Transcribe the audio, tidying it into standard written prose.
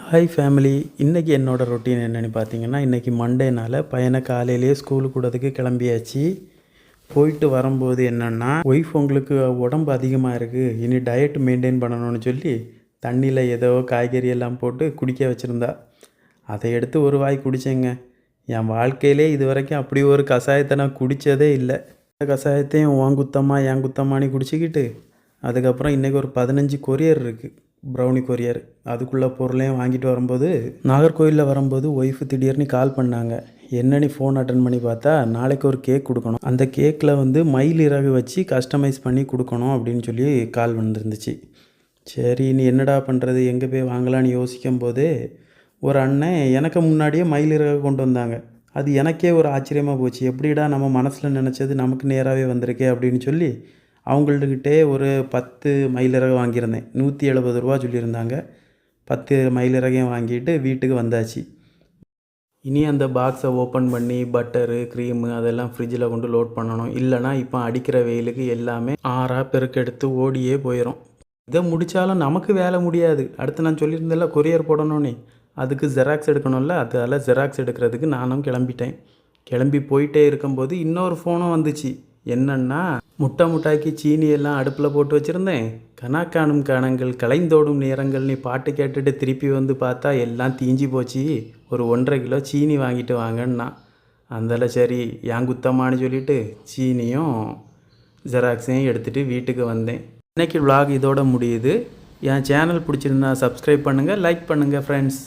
Hi family. இன்றைக்கி என்னோடய routine என்னென்னு பார்த்தீங்கன்னா, இன்றைக்கி மண்டேனால் பையனை காலையிலேயே ஸ்கூலுக்கு விடறதுக்கு கிளம்பியாச்சு. போயிட்டு வரும்போது என்னென்னா, ஒய்ஃப் உங்களுக்கு உடம்பு அதிகமாக இருக்குது, இனி டயட் மெயின்டைன் பண்ணணும்னு சொல்லி தண்ணியில் ஏதோ காய்கறி எல்லாம் போட்டு குடிக்க வச்சுருந்தா. அதை எடுத்து ஒரு வாய் குடித்தேங்க. என் வாழ்க்கையிலே இது வரைக்கும் அப்படி ஒரு கஷாயத்தை நான் குடித்ததே இல்லை. இந்த கஷாயத்தையும் உன் குத்தம்மா என் குத்தம்மானு குடிச்சிக்கிட்டு, அதுக்கப்புறம் இன்றைக்கி ஒரு 15 கொரியர் இருக்குது, ப்ரௌனி கொரியர். அதுக்குள்ளே பொருளையும் வாங்கிட்டு வரும்போது நாகர்கோவிலில் வரும்போது ஒய்ஃபு திடீர்னு கால் பண்ணாங்க. என்னன்னு ஃபோன் அட்டன் பண்ணி பார்த்தா, நாளைக்கு ஒரு கேக் கொடுக்கணும், அந்த கேக்கில் வந்து மயில் இறகு வச்சு கஸ்டமைஸ் பண்ணி கொடுக்கணும் அப்படின்னு சொல்லி கால் வந்துருந்துச்சு. சரி, நீ என்னடா பண்ணுறது, எங்கே போய் வாங்கலான்னு யோசிக்கும் போது ஒரு அண்ணன் எனக்கு முன்னாடியே மயில் இறகு கொண்டு வந்தாங்க. அது எனக்கே ஒரு ஆச்சரியமாக போச்சு. எப்படிடா நம்ம மனசில் நினச்சது நமக்கு நேராகவே வந்திருக்கே அப்படின்னு சொல்லி அவங்கள்கிட்டே ஒரு 10 மயிலிறகு வாங்கியிருந்தேன். 170 ரூபா சொல்லியிருந்தாங்க. 10 மயிலிறகையும் வாங்கிட்டு வீட்டுக்கு வந்தாச்சு. இனி அந்த பாக்ஸை ஓப்பன் பண்ணி பட்டரு க்ரீமு அதெல்லாம் ஃப்ரிட்ஜில் கொண்டு லோட் பண்ணணும். இல்லைனா இப்போ அடிக்கிற வெயிலுக்கு எல்லாமே பெருக்கெடுத்து ஓடியே போயிடும். இதை முடித்தாலும் நமக்கு வேலை முடியாது. அடுத்து நான் சொல்லியிருந்தேன்ல கொரியர் போடணும்னே, அதுக்கு ஜெராக்ஸ் எடுக்கணும்ல, அதால் ஜெராக்ஸ் எடுக்கிறதுக்கு நானும் கிளம்பிட்டேன். கிளம்பி போயிட்டே இருக்கும்போது இன்னொரு ஃபோனும் வந்துச்சு. என்னென்னா, முட்டாக்கி சீனி எல்லாம் அடுப்பில் போட்டு வச்சுருந்தேன். கனாக்காணும் காணங்கள் கலைந்தோடும் நேரங்கள் நீ பாட்டு கேட்டுட்டு திருப்பி வந்து பார்த்தா எல்லாம் தீஞ்சி போச்சு. ஒரு 1.5 கிலோ சீனி வாங்கிட்டு வாங்கன்னா, அதில் சரி என் குத்தம்மானு சொல்லிவிட்டு சீனியும் ஜெராக்ஸையும் எடுத்துகிட்டு வீட்டுக்கு வந்தேன். இன்றைக்கி விலாக் இதோட முடியுது. என் சேனல் பிடிச்சிருந்தா சப்ஸ்கிரைப் பண்ணுங்கள், லைக் பண்ணுங்கள் ஃப்ரெண்ட்ஸ்.